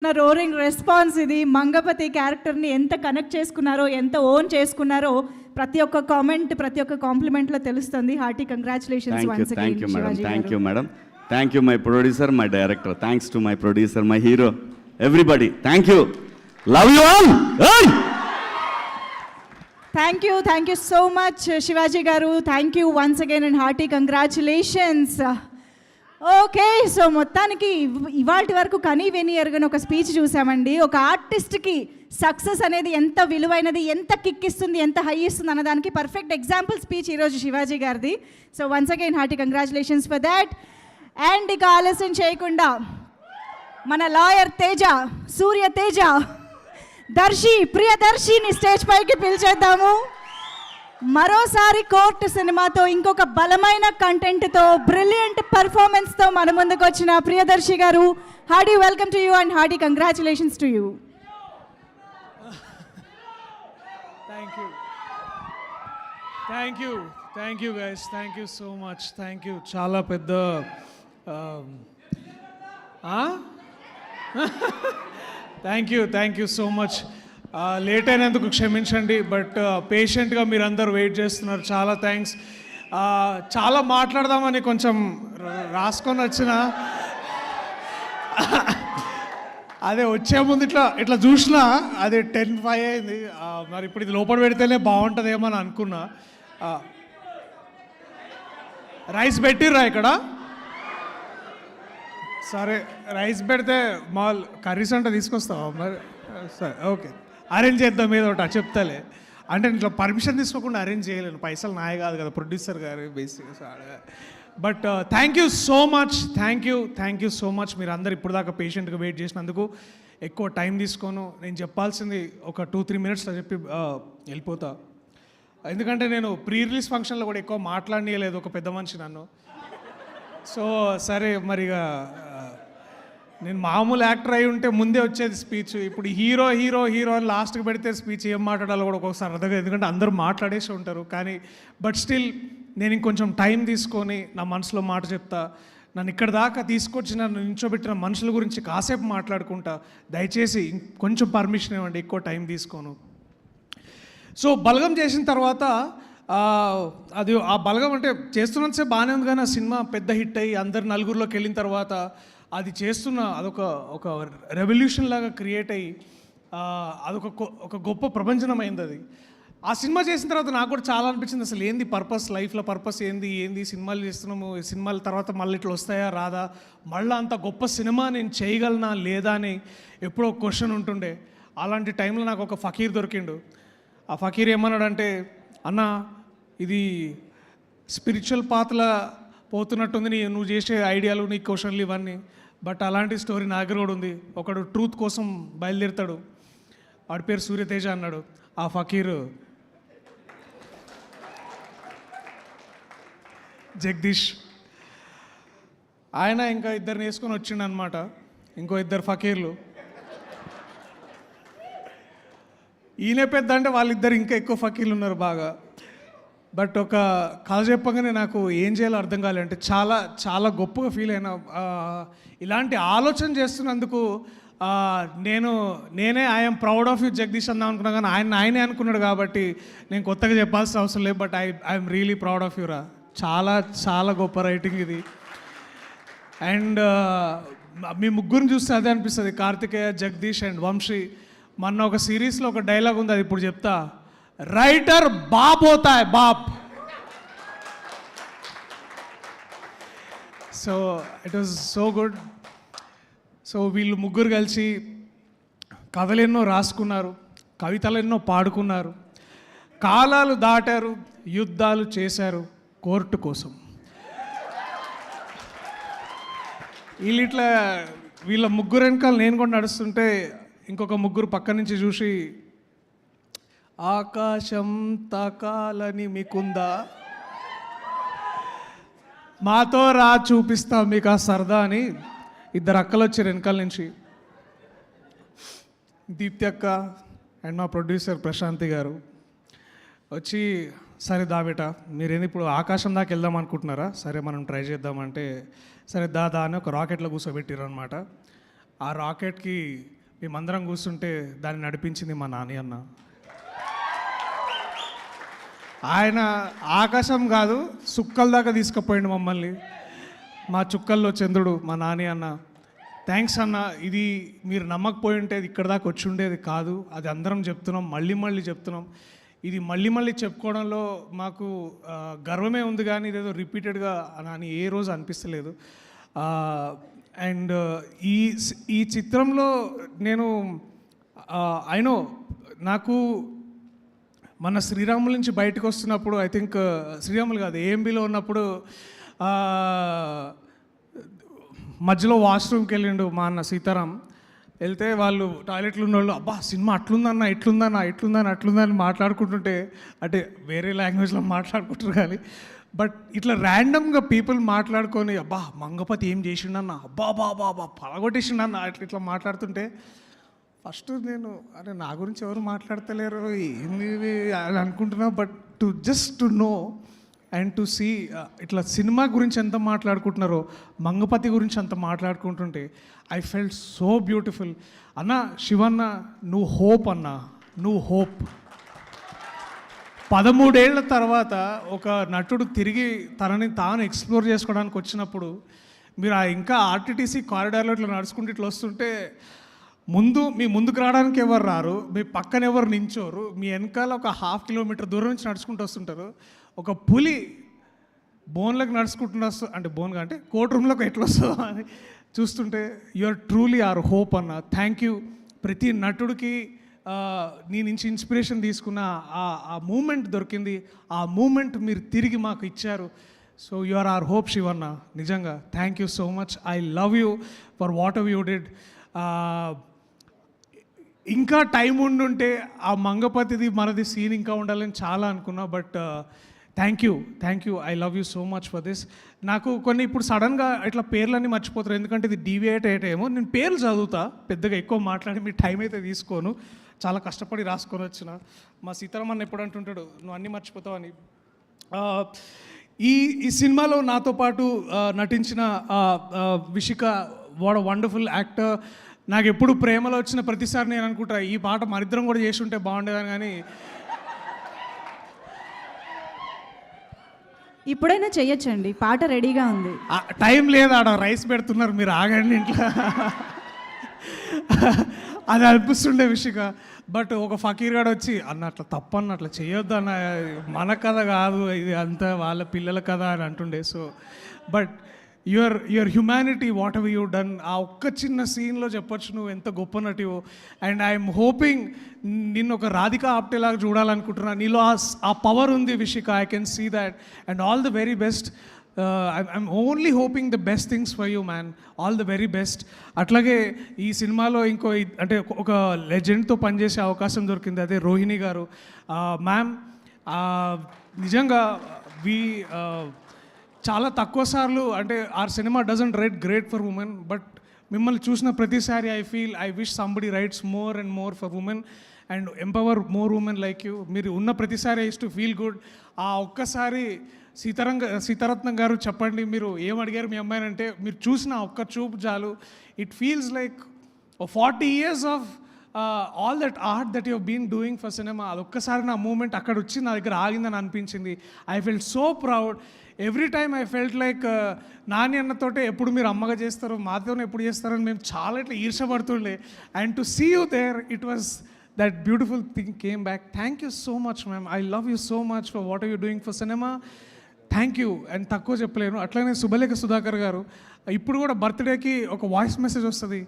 నా roaring response ఇది. మంగపతి క్యారెక్టర్ని ఎంత కనెక్ట్ చేసుకున్నారో, ఎంత ఓన్ చేసుకున్నారో ప్రతి ఒక్క కామెంట్, ప్రతి ఒక్క కాంప్లిమెంట్లో తెలుస్తుంది. Hearty congratulations once again. Thank you madam, thank you madam, thank you my producer, my director, thanks to my producer, my hero, everybody, thank you, love you all. Thank you so much Shivaji garu. Thank you once again and hearty congratulations. Okay, so మొత్తానికి ఇవాటి వరకు కనీ విని ఎరగని ఒక speech చూసామండి. ఒక ఆర్టిస్ట్కి సక్సెస్ అనేది ఎంత విలువైనది, ఎంత కిక్ ఇస్తుంది, ఎంత హై ఇస్తుంది అన్నదానికి పర్ఫెక్ట్ ఎగ్జాంపుల్ స్పీచ్ ఈరోజు శివాజీ గారిది. So once again hearty congratulations for that. And ఇక ఆలస్యం చేయకుండా మన లాయర్ తేజ, సూర్య తేజ, ప్రియదర్శిని స్టేజ్ పైకి పిలిచేద్దాము. మరోసారి కోర్టు సినిమాతో ఇంకొక బలమైన కంటెంట్తో, బ్రిలియంట్ పర్ఫార్మెన్స్తో మన ముందుకు వచ్చిన ప్రియదర్శి గారు, Hardy welcome to you and hearty congratulations to you. Thank you guys, thank you so much, thank you. చాలా పెద్ద thank you so much. Late అయినందుకు క్షమించండి, బట్ పేషెంట్గా మీరందరూ వెయిట్ చేస్తున్నారు. చాలా థ్యాంక్స్. చాలా మాట్లాడదామని కొంచెం రాసుకొని వచ్చిన, అదే వచ్చే ముందు ఇట్లా చూసినా అది 10:05 అయింది. మరి ఇప్పుడు ఇది లోపల పెడితేనే బాగుంటుందేమో అని అనుకున్నా. రైస్ పెట్టిర్రా ఇక్కడ? సరే, రైస్ పెడితే మాల్ కర్రీస్ అంటే తీసుకొస్తావా మరి? సరే, ఓకే, అరేంజ్ చేద్దాం ఏదో ఒకటి. చెప్తాలే అంటే ఇట్లా పర్మిషన్ తీసుకోకుండా అరేంజ్ చేయలేను, పైసలు నాయ కాదు కదా, ప్రొడ్యూసర్ గారు బేసిక్గా. But thank you so much, thank you so much. మీరు అందరు ఇప్పుడు దాకా పేషెంట్గా వెయిట్ చేసినందుకు. ఎక్కువ టైం తీసుకోను, నేను చెప్పాల్సింది ఒక 2-3 మినిట్స్లో చెప్పి వెళ్ళిపోతా. ఎందుకంటే నేను ప్రీ రిలీజ్ ఫంక్షన్లో కూడా ఎక్కువ మాట్లాడనీయలేదు ఒక పెద్ద మనిషి నన్ను. సో సరే, మరిగా నేను మామూలు యాక్టర్ అయి ఉంటే ముందే వచ్చేది స్పీచ్. ఇప్పుడు హీరో అని లాస్ట్కి పెడితే స్పీచ్ ఏం మాట్లాడాలో కూడా ఒక్కొక్కసారి అర్థం, ఎందుకంటే అందరూ మాట్లాడేసి ఉంటారు. కానీ బట్ స్టిల్ నేను ఇంకొంచెం టైం తీసుకొని నా మనసులో మాట చెప్తా. నన్ను ఇక్కడ దాకా తీసుకొచ్చి నన్ను నించోబెట్టిన మనుషుల గురించి కాసేపు మాట్లాడుకుంటా. దయచేసి కొంచెం పర్మిషన్ ఇవ్వండి, ఎక్కువ టైం తీసుకోను. సో బలగం చేసిన తర్వాత అది ఆ బలగం అంటే చేస్తున్నంతసేపు బాగానే ఉంది, కానీ ఆ సినిమా పెద్ద హిట్ అయ్యి అందరు నలుగురిలోకి వెళ్ళిన తర్వాత అది చేస్తున్న అదొక రెవల్యూషన్ లాగా క్రియేట్ అయ్యి ఒక గొప్ప ప్రపంచనం అయింది అది. ఆ సినిమా చేసిన తర్వాత నాకు కూడా చాలా అనిపించింది, అసలు ఏంది పర్పస్, లైఫ్లో పర్పస్ ఏంది సినిమాలు చేస్తున్నాము, సినిమాల తర్వాత మళ్ళీ ఇట్లా వస్తాయా రాదా, మళ్ళీ అంత గొప్ప సినిమా నేను చేయగలనా లేదా అని ఎప్పుడో క్వశ్చన్ ఉంటుండే. అలాంటి టైంలో నాకు ఒక ఫకీర్ దొరికిండు. ఆ ఫకీర్ ఏమన్నాడంటే, అన్న ఇది స్పిరిచువల్ పాత్రలా పోతున్నట్టుంది నువ్వు చేసే ఐడియాలు, నీ క్వశ్చన్లు ఇవన్నీ, బట్ అలాంటి స్టోరీ నా దగ్గర కూడా ఉంది. ఒకడు ట్రూత్ కోసం బయలుదేరుతాడు, వాడి పేరు సూర్యతేజ అన్నాడు. ఆ ఫకీర్ జగదీష్, ఆయన ఇంకా ఇద్దరిని వేసుకొని వచ్చిండు అనమాట, ఇంకో 2 ఫకీర్లు. ఈయన పెద్ద అంటే వాళ్ళిద్దరు ఇంకా ఎక్కువ ఫకీర్లు ఉన్నారు బాగా. బట్ ఒక కథ చెప్పగానే నాకు ఏం చేయాలో అర్థం కాలేదు. అంటే చాలా చాలా గొప్పగా ఫీల్ అయినా. ఇలాంటి ఆలోచన చేస్తున్నందుకు నేనే I'm proud of you Jagadish అందాం అనుకున్నా, కానీ ఆయనే అనుకున్నాడు కాబట్టి నేను కొత్తగా చెప్పాల్సిన అవసరం లేదు. But I'm really proud of you రా. చాలా చాలా గొప్ప రైటింగ్ ఇది. అండ్ మీ ముగ్గురిని చూస్తే అదే అనిపిస్తుంది, కార్తికేయ, జగదీష్ అండ్ వంశీ. మొన్న ఒక సిరీస్లో ఒక డైలాగ్ ఉంది, అది ఇప్పుడు చెప్తా. రైటర్ బాప్ హోతా హై, బాప్. So it was so good. So వీళ్ళు ముగ్గురు కలిసి కథలు ఎన్నో రాసుకున్నారు, కవితలు ఎన్నో పాడుకున్నారు, కాలాలు దాటారు, యుద్ధాలు చేశారు కోర్టు కోసం. వీళ్ళ ముగ్గురు వెనకాల నేను కూడా నడుస్తుంటే ఇంకొక ముగ్గురు పక్క నుంచి చూసి, ఆకాశం తాకాలని మీకుందా, మాతో రా చూపిస్తాం మీకు ఆ సరదా అని 2 అక్కలు వచ్చారు వెనకాల నుంచి. దీప్తి అక్క అండ్ మా ప్రొడ్యూసర్ ప్రశాంతి గారు వచ్చి, సరే దాబేట మీరేంది ఇప్పుడు ఆకాశం దాకా వెళ్దాం అనుకుంటున్నారా, సరే మనం ట్రై చేద్దామంటే, సరే దాదా అని ఒక రాకెట్లో కూర్చోబెట్టారు అనమాట. ఆ రాకెట్కి మేమందరం కూర్చుంటే దాన్ని నడిపించింది మా నాని అన్న. ఆయన ఆకాశం కాదు సుక్కల దాకా తీసుకుపోయిండు మమ్మల్ని. మా చుక్కల్లో చంద్రుడు మా నాని అన్న. థ్యాంక్స్ అన్న. ఇది మీరు నమ్మకపోయి ఉంటే ఇక్కడ దాకా వచ్చి ఉండేది కాదు. అది అందరం చెప్తున్నాం, మళ్ళీ మళ్ళీ చెప్తున్నాం. ఇది మళ్ళీ మళ్ళీ చెప్పుకోవడంలో మాకు గర్వమే ఉంది, కానీ ఇదేదో రిపీటెడ్గా అని ఏ రోజు అనిపిస్తలేదు. అండ్ ఈ చిత్రంలో నేను అయినో నాకు మన శ్రీరాముల నుంచి బయటకు వస్తున్నప్పుడు, ఐ థింక్ శ్రీరాములు కాదు ఏఎంబీలో ఉన్నప్పుడు మధ్యలో వాష్రూమ్కి వెళ్ళిండు మా అన్న సీతారాం. వెళ్తే వాళ్ళు టాయిలెట్లు ఉన్న వాళ్ళు అబ్బా సినిమా అట్లుందన్న అట్లుందని మాట్లాడుకుంటుంటే, అంటే వేరే లాంగ్వేజ్లో మాట్లాడుకుంటారు కానీ, బట్ ఇట్లా ర్యాండమ్గా పీపుల్ మాట్లాడుకొని అబ్బా మంగపతి ఏం చేసిండన్న, అబ్బా బాబా పలగొట్టేసిండన్న ఇట్లా మాట్లాడుతుంటే ఫస్ట్ నేను అరే నా గురించి ఎవరు మాట్లాడతలేరు ఏంది అని అనుకుంటున్నా. But to know and to see ఇట్లా సినిమా గురించి ఎంత మాట్లాడుకుంటున్నారో, మంగపతి గురించి అంత మాట్లాడుకుంటుంటే ఐ ఫెల్ట్ సో బ్యూటిఫుల్. అన్న శివన్న నువ్వు హోప్ అన్న, నువ్వు హోప్. 13 ఏళ్ల తర్వాత ఒక నటుడు తిరిగి తనని తాను ఎక్స్ప్లోర్ చేసుకోవడానికి వచ్చినప్పుడు మీరు ఇంకా ఆర్టీటీసీ కారిడార్లో ఇట్లా నడుచుకుంటూ ఇట్లా వస్తుంటే మీ ముందుకు రావడానికి ఎవరు రారు, మీ పక్కన ఎవరు నించోరు, మీ వెనకాల ఒక 1/2 కిలోమీటర్ దూరం నుంచి నడుచుకుంటూ వస్తుంటారు. ఒక పులి బోన్లకు నడుచుకుంటున్న అంటే బోన్గా అంటే కోర్ట్ రూమ్లోకి ఎట్లా వస్తుందో అని చూస్తుంటే you are truly our hope అన్న. Thank you. ప్రతి నటుడికి నీ నుంచి ఇన్స్పిరేషన్ తీసుకున్న ఆ మూమెంట్ దొరికింది, ఆ మూమెంట్ మీరు తిరిగి మాకు ఇచ్చారు. So you are our hope Shivanna. నిజంగా thank you so much. I love you for whatever you did. ఇంకా టైం ఉండుంటే ఆ మంగపతిది మనది సీన్ ఇంకా ఉండాలని చాలా అనుకున్నా. But thank you. I love you so much for this. నాకు కొన్ని ఇప్పుడు సడన్గా ఇట్లా పేర్లన్నీ మర్చిపోతారు, ఎందుకంటే ఇది డీవియేట్ అయ్యేటేమో. నేను పేర్లు చదువుతా, పెద్దగా ఎక్కువ మాట్లాడి మీ టైం అయితే తీసుకోను. చాలా కష్టపడి రాసుకొని వచ్చిన. మా సీతారామన్ ఎప్పుడు అంటుంటాడు నువ్వు అన్నీ మర్చిపోతావు అని. ఈ సినిమాలో నాతో పాటు నటించిన విషిక, వాట్ వండర్ఫుల్ యాక్టర్. నాకు ఎప్పుడు ప్రేమలో వచ్చిన ప్రతిసారి నేను అనుకుంటా ఈ పాట మరిద్దరం కూడా చేసి ఉంటే బాగుండేదని, కానీ ఇప్పుడైనా చెయ్యొచ్చండి, పాట రెడీగా ఉంది. టైం లేదు, ఆడ రైస్ పెడుతున్నారు, మీరు ఆగండి ఇంట్లో. అది అనిపిస్తుండే విషిక. బట్ ఒక ఫకీర్ గాడు వచ్చి అన్న అట్లా తప్పన్న, అట్లా చేయొద్దు అన్న, మన కథ కాదు ఇది, అంతా వాళ్ళ పిల్లల కథ అని అంటుండే. So but your humanity what ever you done, ఆ ఒక్క చిన్న సీన్లో చెప్పొచ్చు నువ్వు ఎంత గొప్ప నటివో. అండ్ ఐఎమ్ హోపింగ్ నిన్ను ఒక రాధికా ఆప్టేలాగా చూడాలనుకుంటున్నా. నీలో ఆ పవర్ ఉంది Vishika, I can see that. And all the very best. I'm only hoping the best things for you man. All the very best. అట్లాగే ఈ సినిమాలో ఇంకో అంటే ఒక లెజెండ్తో పనిచేసే అవకాశం దొరికింది, అదే రోహిణి గారు. మ్యామ్ నిజంగా చాలా తక్కువ సార్లు అంటే ఆర్ సినిమా doesn't write great for women, but మిమ్మల్ని చూసిన ప్రతిసారి I wish somebody writes more and more for women and empower more women like you. మీరు ఉన్న ప్రతిసారి ఐస్ టు ఫీల్ గుడ్. ఆ ఒక్కసారి సీతారత్నం గారు చెప్పండి, మీరు ఏం అడిగారు మీ అమ్మాయిని అంటే, మీరు చూసిన ఒక్క చూపు చాలు, it feels like 40 years of all that art that you been doing for cinema. అదొక్కసారి నా మూమెంట్ అక్కడ వచ్చి నా దగ్గర ఆగిందని అనిపించింది. I felt so proud. Every time I felt like Nani అన్నతోటే ఎప్పుడు మీరు అమ్మగా చేస్తారు, మాతోనే ఎప్పుడు చేస్తారని మేము చాలా ఇట్లా ఈర్షపడుతుండే. And to see you there, it was that beautiful thing came back. Thank you so much ma'am. I love you so much for what are you doing for cinema. Thank you. And తక్కువ చెప్పలేను. అట్లానే శుభలేఖ సుధాకర్ గారు, ఇప్పుడు కూడా బర్త్డేకి ఒక voice message వస్తుంది.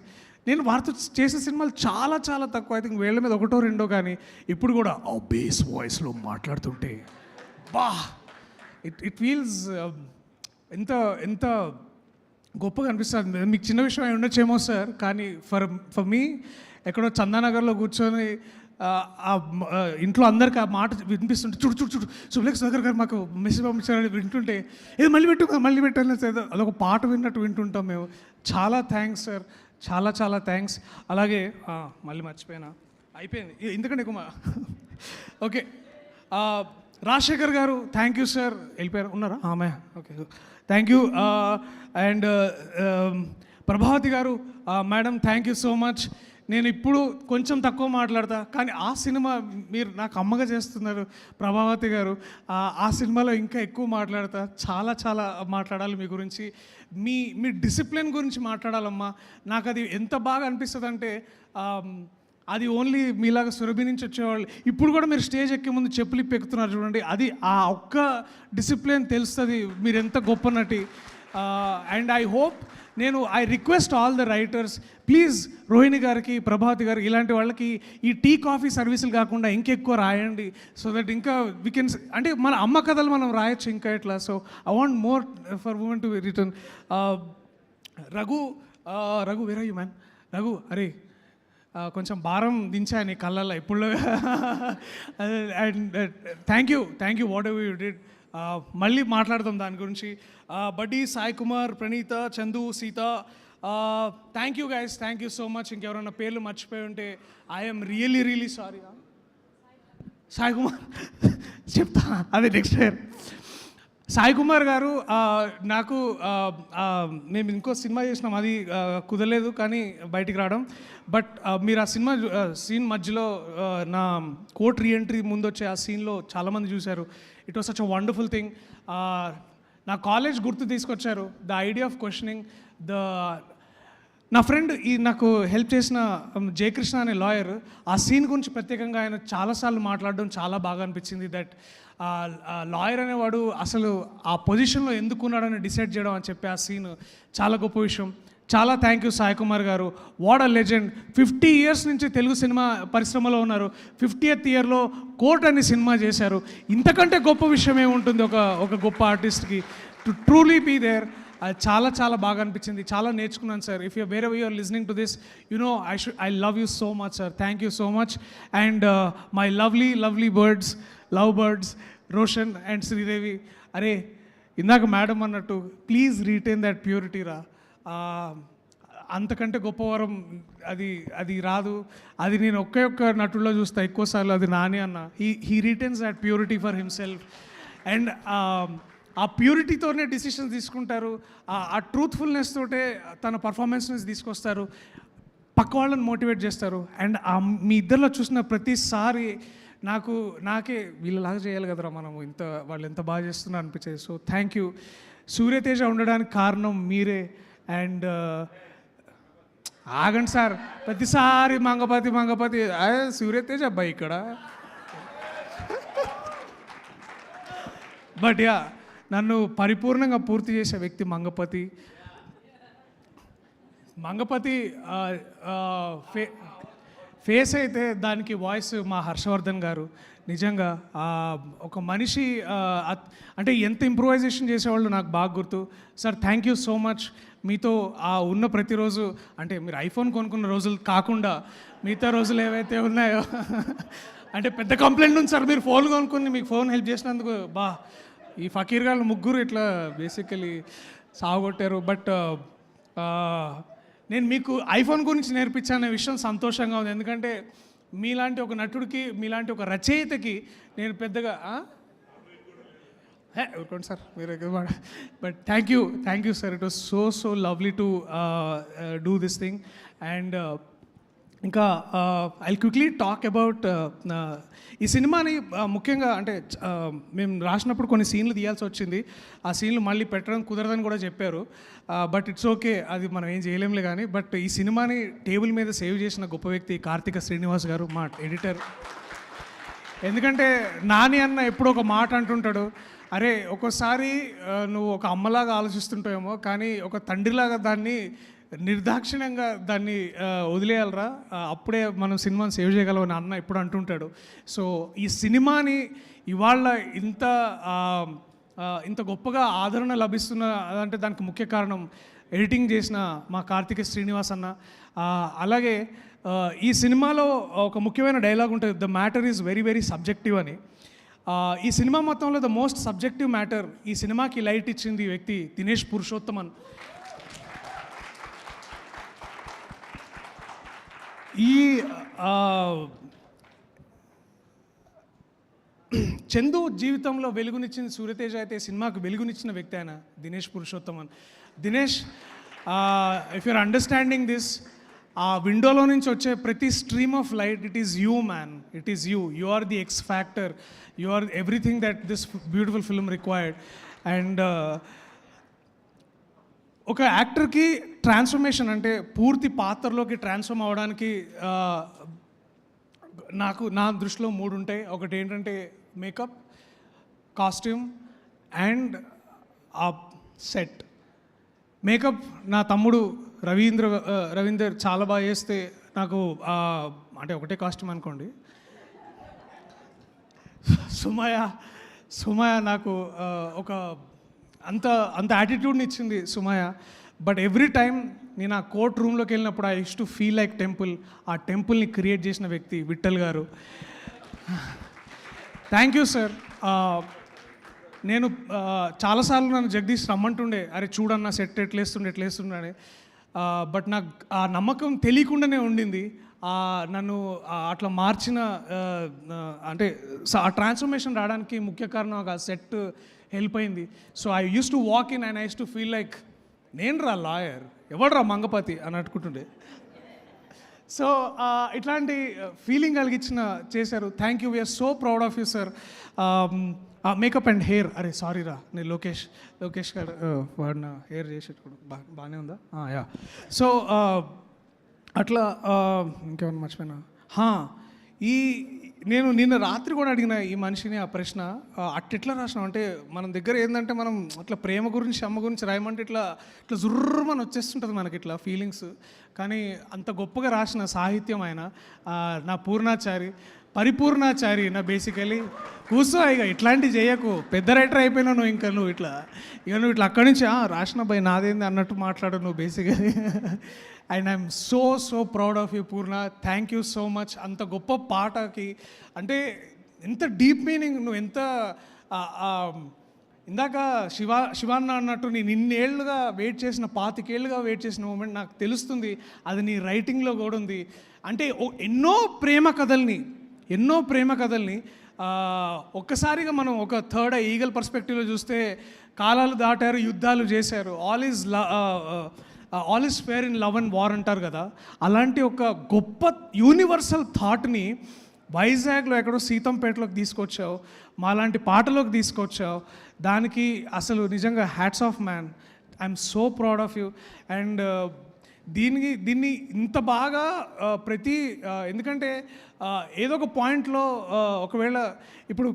నేను వారితో చేసే సినిమాలు చాలా చాలా తక్కువ, ఐ థింక్ వేళ్ళ మీద 1 or 2, కానీ ఇప్పుడు కూడా ఆ బేస్ వాయిస్లో మాట్లాడుతుంటే బా ఇట్ ఫీల్స్ ఎంత గొప్పగా అనిపిస్తుంది. మీకు చిన్న విషయం అయి ఉండొచ్చేమో సార్, కానీ ఫర్ మీ ఎక్కడో చందానగర్లో కూర్చొని ఇంట్లో అందరికి ఆ మాట వినిపిస్తుంటే చూడు శుభలేఖ సుధాకర్ గారు మాకు మెసేజ్ పంపించారని వింటుంటే ఏదో మళ్ళీ పెట్టాలని అదొక పాట విన్నట్టు వింటుంటాం మేము. చాలా థ్యాంక్స్ సార్, చాలా థ్యాంక్స్. అలాగే మళ్ళీ మర్చిపోయినా, అయిపోయింది ఎందుకంటే ఎక్కువ. ఓకే, రాజశేఖర్ గారు థ్యాంక్ యూ సార్. వెళ్ళిపోయారు, ఉన్నారా? Okay, thank you. And Prabhavati garu, madam thank you so much. నేను ఇప్పుడు కొంచెం తక్కువ మాట్లాడతా, కానీ ఆ సినిమా మీరు నాకు అమ్మగా చేస్తున్నారు ప్రభావతి గారు. ఆ సినిమాలో ఇంకా ఎక్కువ మాట్లాడతా, చాలా చాలా మాట్లాడాలి మీ గురించి. మీ డిసిప్లిన్ గురించి మాట్లాడాలమ్మా. నాకు అది ఎంత బాగా అనిపిస్తుంది అంటే, అది ఓన్లీ మీలాగా సురభి నుంచి వచ్చేవాళ్ళు ఇప్పుడు కూడా మీరు స్టేజ్ ఎక్కే ముందు చెప్పులు ఇప్పి ఎక్కుతున్నారు చూడండి, అది ఆ ఒక్క డిసిప్లిన్ తెలుస్తుంది మీరు ఎంత గొప్ప నటి. And I hope, I request all the writers, please Rohini గారికి, ప్రభావతి గారికి, ఇలాంటి వాళ్ళకి ఈ టీ కాఫీ సర్వీసులు కాకుండా ఇంకెక్కువ రాయండి. సో దట్ ఇంకా వీ కెన్, అంటే మన అమ్మ కథలు మనం రాయొచ్చు ఇంకా ఇట్లా. So I want more for women to return. Raghu where are you man? Raghu, అరే కొంచెం భారం దించా నీ కళ్ళల్లో ఇప్పుడు. And thank you whatever you did. మళ్ళీ మాట్లాడదాం దాని గురించి. Buddy, Sai Kumar, Praneetha, Chandu, Sita, thank you guys, thank you so much. ఇంకెవరైనా పేర్లు మర్చిపోయి ఉంటే I'm really sorry. Sai Kumar చెప్తా, అదే నెక్స్ట్ ఇయర్. సాయి కుమార్ గారు, నాకు మేము ఇంకో సినిమా చేసినాం, అది కుదరలేదు కానీ బయటికి రావడం. బట్ మీరు ఆ సినిమా సీన్ మధ్యలో నా కోర్ట్ రీఎంట్రీ ముందు వచ్చే ఆ సీన్లో చాలామంది చూశారు. It was such a wonderful thing. నా కాలేజ్ గుర్తు తీసుకొచ్చారు. ద ఐడియా ఆఫ్ క్వశ్చనింగ్ నా ఫ్రెండ్ నాకు హెల్ప్ చేసిన జయకృష్ణ అనే లాయర్, ఆ సీన్ గురించి ప్రత్యేకంగా ఆయన చాలాసార్లు మాట్లాడడం చాలా బాగా అనిపించింది. దట్ లాయర్ అనేవాడు అసలు ఆ పొజిషన్లో ఎందుకున్నాడని డిసైడ్ చేయడం అని చెప్పి ఆ సీన్ చాలా గొప్ప విషయం. చాలా థ్యాంక్ యూ సాయి కుమార్ గారు, వాట్ అ లెజెండ్. 50 years నుంచి తెలుగు సినిమా పరిశ్రమలో ఉన్నారు. 50th yearలో కోర్ట్ అని సినిమా చేశారు. ఇంతకంటే గొప్ప విషయం ఏముంటుంది ఒక గొప్ప ఆర్టిస్ట్కి, టు ట్రూలీ బీ దేర్. అది చాలా చాలా బాగా అనిపించింది, చాలా నేర్చుకున్నాను sir. If you wherever you are listening to this, you know I love you so much sir. Thank you so much. And my lovely birds, love birds, Roshan and Sridevi. అరే ఇందాక madam అన్నట్టు, ప్లీజ్ రీటైన్ దట్ ప్యూరిటీ రా. అంతకంటే గొప్ప వరం అది రాదు. అది నేను ఒక్క నటుల్లో చూస్తా ఎక్కువసార్లు, అది నాని అన్న. He retains that purity for himself. And ఆ ప్యూరిటీతోనే డిసిషన్స్ తీసుకుంటారు, ఆ ట్రూత్ఫుల్నెస్ తోటే తన పర్ఫార్మెన్స్ని తీసుకొస్తారు, పక్క వాళ్ళని మోటివేట్ చేస్తారు. అండ్ మీ ఇద్దరిలో చూసిన ప్రతిసారి నాకే వీళ్ళలాగా చేయాలి కదరా మనం, వాళ్ళు ఎంత బాగా చేస్తున్నారు అనిపించేది. So thank you. సూర్యతేజ ఉండడానికి కారణం మీరే. అండ్ ఆగండి సార్, ప్రతిసారి మంగపతి సూర్యతేజ అబ్బాయి ఇక్కడ. బట్ యా, నన్ను పరిపూర్ణంగా పూర్తి చేసే వ్యక్తి మంగపతి. ఫేస్ అయితే దానికి వాయిస్ మా హర్షవర్ధన్ గారు. నిజంగా ఒక మనిషి అంటే ఎంత ఇంప్రూవైజేషన్ చేసేవాళ్ళు నాకు బాగా గుర్తు. Sir thank you so much. మీతో ఉన్న ప్రతిరోజు, అంటే మీరు ఐఫోన్ కొనుక్కున్న రోజులు కాకుండా మిగతా రోజులు ఏవైతే ఉన్నాయో, అంటే పెద్ద కంప్లైంట్ ఉంది సార్, మీరు ఫోన్ కొనుక్కుని మీకు ఫోన్ హెల్ప్ చేసినందుకు ఈ ఫకీర్ గారు ముగ్గురు ఇట్లా బేసికలీ సాగొట్టారు. బట్ నేను మీకు ఐఫోన్ గురించి నేర్పించానే విషయం సంతోషంగా ఉంది. ఎందుకంటే మీలాంటి ఒక నటుడికి, మీలాంటి ఒక రచయితకి నేను పెద్దగా ఊరుకోండి సార్ మీరు. But thank you sir. It was so lovely to do this thing. And ఇంకా ఐ క్విక్లీ టాక్ అబౌట్ ఈ సినిమాని. ముఖ్యంగా అంటే మేము రాసినప్పుడు కొన్ని సీన్లు తీయాల్సి వచ్చింది. ఆ సీన్లు మళ్ళీ పెట్టడం కుదరదని కూడా చెప్పారు. బట్ ఇట్స్ ఓకే, అది మనం ఏం చేయలేంలే కానీ. బట్ ఈ సినిమాని టేబుల్ మీద సేవ్ చేసిన గొప్ప వ్యక్తి కార్తిక శ్రీనివాస్ గారు, మా ఎడిటర్. ఎందుకంటే నాని అన్న ఎప్పుడో ఒక మాట అంటుంటాడు, అరే ఒక్కోసారి నువ్వు ఒక అమ్మలాగా ఆలోచిస్తుంటావేమో, కానీ ఒక తండ్రిలాగా దాన్ని నిర్దాక్షిణ్యంగా దాన్ని వదిలేయాలరా, అప్పుడే మనం సినిమాని సేవ్ చేయగలం అని అన్న ఎప్పుడు అంటుంటాడు. సో ఈ సినిమాని ఇవాళ ఇంత గొప్పగా ఆదరణ లభిస్తున్న అంటే దానికి ముఖ్య కారణం ఎడిటింగ్ చేసిన మా కార్తిక శ్రీనివాస్ అన్న. అలాగే ఈ సినిమాలో ఒక ముఖ్యమైన డైలాగ్ ఉంటుంది, the matter is very subjective అని. ఈ సినిమా మొత్తంలో ద మోస్ట్ సబ్జెక్టివ్ మ్యాటర్, ఈ సినిమాకి లైట్ ఇచ్చింది వ్యక్తి దినేష్ పురుషోత్తమన్. ఈ చందు జీవితంలో వెలుగునిచ్చింది సూర్యతేజ అయితే, సినిమాకు వెలుగునిచ్చిన వ్యక్తి ఆయన Dinesh Purushothaman. Dinesh if your understanding this, ఆ విండోలో నుంచి వచ్చే ప్రతి stream of light, it is you man, it is you. You are the X factor, you are everything that this beautiful film required. And ఒక యాక్టర్కి ట్రాన్స్ఫర్మేషన్ అంటే పూర్తి పాత్రలోకి ట్రాన్స్ఫార్మ్ అవ్వడానికి నా దృష్టిలో 3 ఉంటాయి. ఒకటి ఏంటంటే మేకప్, కాస్ట్యూమ్ అండ్ ఆ సెట్. మేకప్ నా తమ్ముడు రవీందర్ చాలా బాగా చేస్తే నాకు అంటే ఒకటే కాస్ట్యూమ్ అనుకోండి. సుమయ నాకు ఒక అంత యాటిట్యూడ్ని ఇచ్చింది సుమయ. బట్ ఎవ్రీ టైం నేను ఆ కోర్ట్ రూమ్లోకి వెళ్ళినప్పుడు I use to feel like temple. ఆ టెంపుల్ని క్రియేట్ చేసిన వ్యక్తి విఠల్ గారు. Thank you sir. నేను చాలాసార్లు నన్ను జగదీష్ రమ్మంటుండే, అరే చూడన్న సెట్ ఎట్లేస్తుండే అని. బట్ నాకు ఆ నమ్మకం తెలియకుండానే ఉండింది. నన్ను అట్లా మార్చిన అంటే ఆ ట్రాన్స్ఫర్మేషన్ రావడానికి ముఖ్య కారణం ఆ సెట్ హెల్ప్ అయింది. So I use to walk in and I use to feel like నేను రా లాయర్, ఎవడరా మంగపతి అని అనుకుంటుండే. సో ఇట్లాంటి ఫీలింగ్ కలిగించిన చేశారు. Thank you, we're so proud of you sir. Makeup and hair, అరే సారీ రా, నేను లోకేష్ గారు వాడిన హెయిర్ చేసేటప్పుడు బాగానే ఉందా? యా. సో అట్లా ఇంకేమన్నా మర్చిపోయినా, నేను నిన్న రాత్రి కూడా అడిగిన ఈ మనిషిని ఆ ప్రశ్న, అట్టెట్లా రాసినాం అంటే మన దగ్గర ఏంటంటే మనం అట్లా ప్రేమ గురించి అమ్మ గురించి రాయమంటే ఇట్లా జుర్రమని వచ్చేస్తుంటుంది మనకి ఇట్లా ఫీలింగ్స్. కానీ అంత గొప్పగా రాసిన సాహిత్యం ఆయన. నా పరిపూర్ణాచారి నా బేసికలీ. కూర్చో ఇక ఇట్లాంటివి చేయకు, పెద్ద రైటర్ అయిపోయినా నువ్వు. నువ్వు ఇట్లా అక్కడి నుంచి రాసిన భయ్ నాదేంది అన్నట్టు మాట్లాడు నువ్వు basically. And I'm so proud of you Purna. Thank you so much. అంత గొప్ప పాటకి అంటే ఎంత డీప్ మీనింగ్, నువ్వు ఎంత ఇందాక శివాన్న అన్నట్టు నేను ఇన్నేళ్లుగా వెయిట్ చేసిన 25 ఏళ్ళుగా వెయిట్ చేసిన మూమెంట్ నాకు తెలుస్తుంది. అది నీ రైటింగ్లో కూడా ఉంది. అంటే ఎన్నో ప్రేమ కథల్ని ఒక్కసారిగా మనం ఒక థర్డ్ ఈగల్ పర్స్పెక్టివ్లో చూస్తే కాలాలు దాటారు, యుద్ధాలు చేశారు, all is fair in love and war అంటారు కదా. అలాంటి ఒక గొప్ప యూనివర్సల్ థాట్ని వైజాగ్లో ఎక్కడో సీతంపేటలోకి తీసుకొచ్చావు, మాలాంటి పాటలోకి తీసుకొచ్చావు. దానికి అసలు నిజంగా hats off man. I'm so proud of you. And దీన్ని ఇంత బాగా ఎందుకంటే ఏదో ఒక పాయింట్లో ఒకవేళ ఇప్పుడు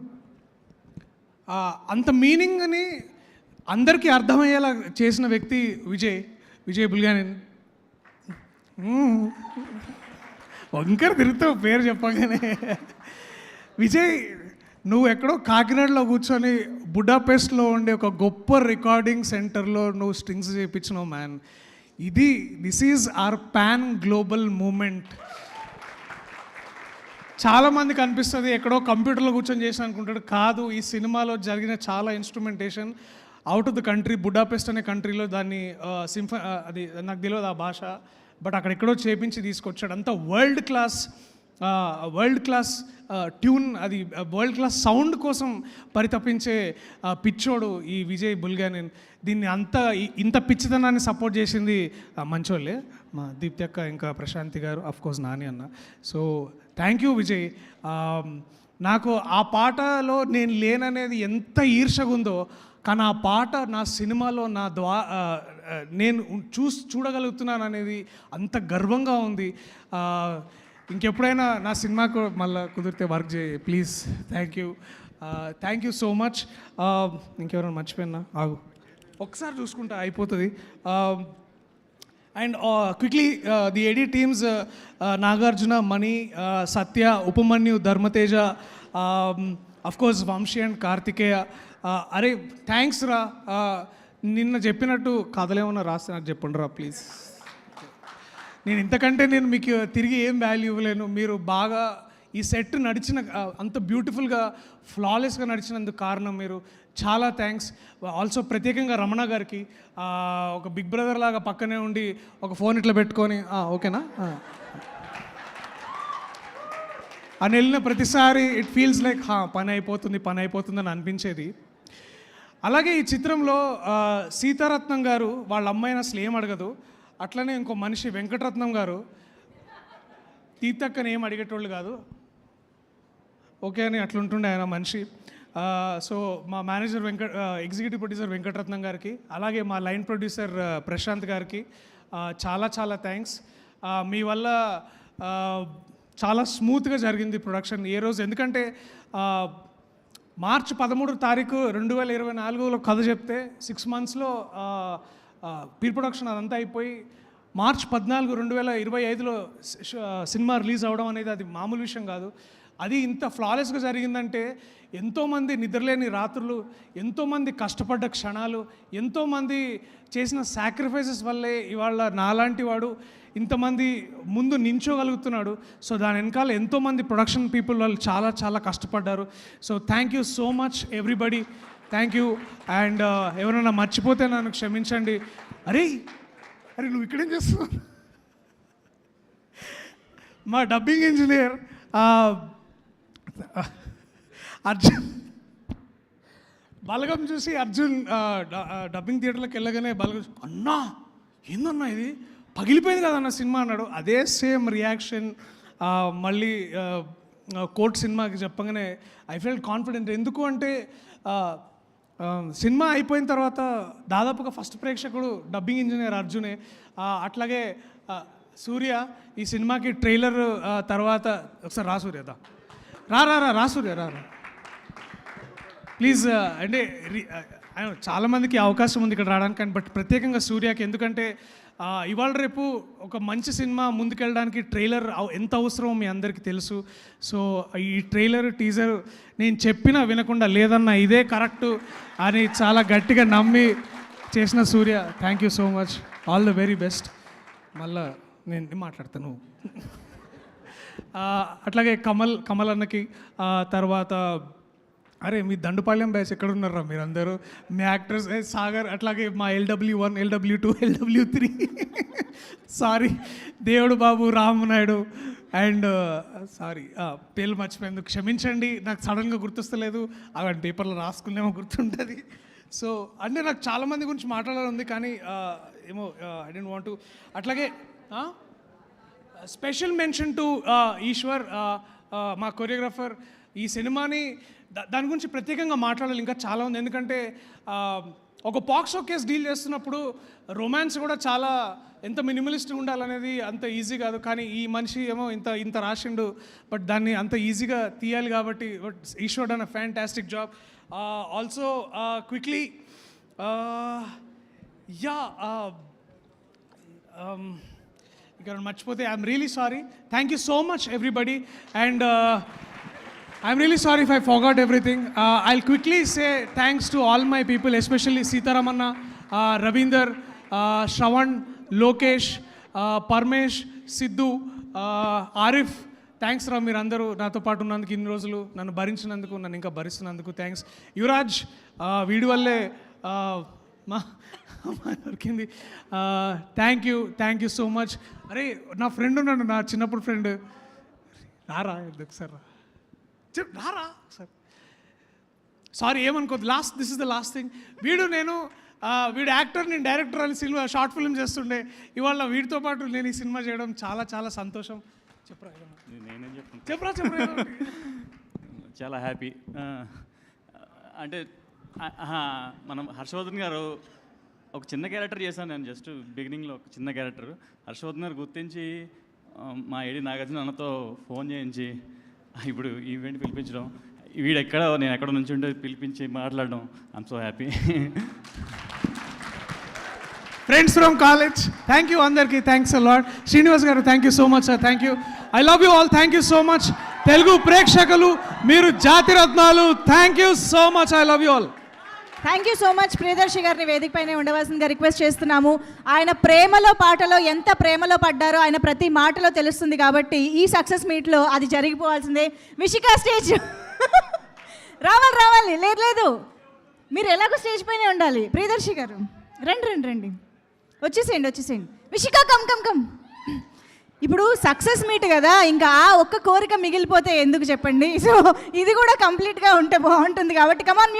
అంత మీనింగ్ని అందరికీ అర్థమయ్యేలా చేసిన వ్యక్తి విజయ్ బుల్గానిన్. వంకర తిరుగుతావు పేరు చెప్పగానే. విజయ్, నువ్వు ఎక్కడో కాకినాడలో కూర్చొని బుడాపెస్ట్లో ఉండే ఒక గొప్ప రికార్డింగ్ సెంటర్లో నువ్వు స్ట్రింగ్స్ చేయించినావు man. This is our pan global moment. చాలామందికి అనిపిస్తుంది ఎక్కడో కంప్యూటర్లో కూర్చొని చేసిన అనుకుంటాడు. కాదు, ఈ సినిమాలో జరిగిన చాలా instrumentation out of the country. Budapest అనే కంట్రీలో దాన్ని అది నాకు తెలియదు ఆ భాష, బట్ అక్కడెక్కడో చేపించి తీసుకొచ్చాడు. అంత వరల్డ్ క్లాస్ ట్యూన్, అది వరల్డ్ క్లాస్ సౌండ్ కోసం పరితపించే పిచ్చోడు ఈ విజయ్ బుల్గానిన్. దీన్ని ఇంత పిచ్చితనాన్ని సపోర్ట్ చేసింది మంచోళ్ళే, మా దీప్తి అక్క, ఇంకా ప్రశాంతి గారు, అఫ్కోర్స్ నాని అన్న. So thank you Vijay. నాకు ఆ పాటలో నేను లేననేది ఎంత ఈర్షగా ఉందో, కానీ ఆ పాట నా సినిమాలో నేను చూడగలుగుతున్నాను అనేది అంత గర్వంగా ఉంది. ఇంకెప్పుడైనా నా సినిమాకు మళ్ళీ కుదిరితే వర్క్ చేయి please. Thank you so much. ఇంకెవరైనా మర్చిపోయినా ఆగు, ఒకసారి చూసుకుంటా అయిపోతుంది. And quickly the AD teams, Nagarjuna, Mani, Satya, Upamanyu, Dharmateja, of course Vamshi and Karthikeya. అరే థ్యాంక్స్ రా. నిన్న చెప్పినట్టు కథలేమన్నా రాస్తే నాకు చెప్పండి రా ప్లీజ్. నేను ఇంతకంటే మీకు తిరిగి ఏం వాల్యూ ఇవ్వలేను. మీరు బాగా ఈ సెట్ నడిచిన అంత బ్యూటిఫుల్గా ఫ్లాలెస్గా నడిచినందుకు కారణం మీరు. చాలా థ్యాంక్స్. ఆల్సో ప్రత్యేకంగా రమణ గారికి, ఒక బిగ్ బ్రదర్ లాగా పక్కనే ఉండి ఒక ఫోన్ ఇట్లా పెట్టుకొని ఓకేనా అని వెళ్ళిన ప్రతిసారి ఇట్ ఫీల్స్ లైక్ పని అయిపోతుంది అని అనిపించేది. అలాగే ఈ చిత్రంలో సీతారత్నం గారు వాళ్ళ అమ్మాయిని అసలు ఏం అడగదు. అట్లనే ఇంకో మనిషి వెంకటరత్నం గారు తీతక్కని ఏం అడిగేటోళ్ళు కాదు, ఓకే అని అట్లుంటుండే ఆయన మనిషి. సో మా మేనేజర్ ఎగ్జిక్యూటివ్ ప్రొడ్యూసర్ వెంకటరత్నం గారికి, అలాగే మా లైన్ ప్రొడ్యూసర్ ప్రశాంత్ గారికి చాలా చాలా థ్యాంక్స్. మీ వల్ల చాలా స్మూత్గా జరిగింది ప్రొడక్షన్ ఏ రోజు. ఎందుకంటే మార్చి 13 తారీఖు 2024లో కథ చెప్తే 6 మంత్స్లో ప్రీ ప్రొడక్షన్ అదంతా అయిపోయి మార్చ్ 14, 2025లో సినిమా రిలీజ్ అవ్వడం అనేది అది మామూలు విషయం కాదు. అది ఇంత ఫ్లాలెస్గా జరిగిందంటే ఎంతోమంది నిద్రలేని రాత్రులు, ఎంతోమంది కష్టపడ్డ క్షణాలు, ఎంతోమంది చేసిన సాక్రిఫైసెస్ వల్లే ఇవాళ నాలాంటి వాడు ఇంతమంది ముందు నించోగలుగుతున్నాడు. సో దాని వెనకాల ఎంతోమంది ప్రొడక్షన్ పీపుల్ వాళ్ళు చాలా చాలా కష్టపడ్డారు. So thank you so much everybody, thank you. And ఎవరైనా మర్చిపోతే నన్ను క్షమించండి. అరే నువ్వు ఇక్కడేం చేస్తున్నావు? మా డబ్బింగ్ ఇంజనీర్ అర్జున్ బలగం చూసి అర్జున్ డబ్బింగ్ థియేటర్లోకి వెళ్ళగానే బలగం అన్నా ఏందన్నా ఇది పగిలిపోయింది కదన్న సినిమా అన్నాడు. అదే సేమ్ రియాక్షన్ మళ్ళీ కోర్ట్ సినిమాకి చెప్పగానే ఐ ఫెల్ట్ కాన్ఫిడెంట్. ఎందుకు అంటే సినిమా అయిపోయిన తర్వాత దాదాపుగా ఫస్ట్ ప్రేక్షకుడు డబ్బింగ్ ఇంజనీర్ అర్జునే. అట్లాగే సూర్య ఈ సినిమాకి ట్రైలర్ తర్వాత ఒకసారి రా సూర్య రా సూర్య రా ప్లీజ్. అంటే చాలామందికి అవకాశం ఉంది ఇక్కడ రావడానికి, కానీ బట్ ప్రత్యేకంగా సూర్యకి, ఎందుకంటే ఇవాళ రేపు ఒక మంచి సినిమా ముందుకెళ్ళడానికి ట్రైలర్ ఎంత అవసరమో మీ అందరికీ తెలుసు. సో ఈ ట్రైలర్ టీజర్ నేను చెప్పినా వినకుండా లేదన్నా ఇదే కరెక్టు అని చాలా గట్టిగా నమ్మి చేసిన Surya, thank you so much, all the very best. మళ్ళా నేను మాట్లాడతాను. అట్లాగే కమల్ అన్నకి, తర్వాత అరే మీ దండుపాళ్యం బ్యాచ్ ఎక్కడ ఉన్నారా మీరందరూ, మీ యాక్టర్స్ సాగర్, అట్లాగే మా LW1, LW2, LW3 సారీ దేవుడు బాబు, రామనాయుడు అండ్ సారీ పేర్లు మర్చిపోయేందుకు క్షమించండి. నాకు సడన్గా గుర్తొస్తలేదు, అలాంటి పేపర్లో రాసుకునేమో గుర్తుంటుంది. సో అంటే నాకు చాలామంది గురించి మాట్లాడాలి ఉంది, కానీ ఏమో ఐ డోంట్ వాంట్ టు. అట్లాగే స్పెషల్ మెన్షన్ టు ఈశ్వర్, మా కొరియోగ్రాఫర్. ఈ సినిమాని దాని గురించి ప్రత్యేకంగా మాట్లాడాలి, ఇంకా చాలా ఉంది. ఎందుకంటే ఒక పాక్సో కేసు డీల్ చేస్తున్నప్పుడు రొమాన్స్ కూడా చాలా ఎంత మినిమలిస్ట్గా ఉండాలనేది అంత ఈజీ కాదు. కానీ ఈ మనిషి ఏమో ఇంత రాసిండు, బట్ దాన్ని అంత ఈజీగా తీయాలి కాబట్టి Eshwar done a fantastic job. Also quickly ఇక్కడ మర్చిపోతే I'm really sorry. Thank you so much everybody, and I'm really sorry if I forgot everything. I'll quickly say thanks to all my people, especially Sitaramanna, Ravinder, Shravan, Lokesh, Parmesh, Sidhu, Arif. Thanks రా, మీరు అందరూ నాతో పాటు ఉన్నందుకు, ఇన్ని రోజులు నన్ను భరించినందుకు, నన్ను ఇంకా భరిస్తున్నందుకు థ్యాంక్స్. యువరాజ్, వీడి వల్లే మా దొరికింది. Thank you so much. అరే నా ఫ్రెండ్ ఉన్నాడు, నా చిన్నప్పుడు ఫ్రెండ్, రారా ఒకసారి రారా సార్. సారీ ఏమనుకోద్దు, this is the last thing. వీడు యాక్టర్, నేను డైరెక్టర్ అని సినిమా షార్ట్ ఫిల్మ్ చేస్తుండే. ఇవాళ వీడితో పాటు నేను ఈ సినిమా చేయడం చాలా చాలా సంతోషం. చెప్పరా చాలా హ్యాపీ. అంటే మనం హర్షవర్ధన్ గారు ఒక చిన్న క్యారెక్టర్ చేశాను నేను, జస్ట్ బిగినింగ్లో ఒక చిన్న క్యారెక్టర్. హర్షవర్ధన్ గారు గుర్తించి మా ఏడి నాగార్జున అన్నతో ఫోన్ చేయించి ఇప్పుడు ఈవెంట్ పిలిపించడం, వీడెక్కడ నేను ఎక్కడ నుంచి ఉంటే పిలిపించి మాట్లాడడం, I'm so happy. Friends from college, thank you అందరికీ, thanks a lot. Srinivas garu thank you so much sir, thank you. I love you all, thank you so much. Telugu ప్రేక్షకులు మీరు Jathiratnalu, thank you so much, I love you all. Thank you so much. Priyadarshi గారిని వేదిక పైన ఉండవలసిందిగా request చేస్తున్నాము. ఆయన ప్రేమలో పాటలో ఎంత ప్రేమలో పడ్డారో ఆయన ప్రతి మాటలో తెలుస్తుంది, కాబట్టి ఈ సక్సెస్ మీట్లో అది జరిగిపోవాల్సిందే. విషికా స్టేజ్ రావాలి. లేదు మీరు ఎలాగో స్టేజ్ పైనే ఉండాలి. ప్రియదర్శి గారు రండి, వచ్చేసేయండి. విషికా కమ్. ఇప్పుడు సక్సెస్ మీట్ కదా, ఇంకా ఆ ఒక్క కోరిక మిగిలిపోతే ఎందుకు చెప్పండి. సో ఇది కూడా కంప్లీట్గా ఉంటే బాగుంటుంది, కాబట్టి కమాన్.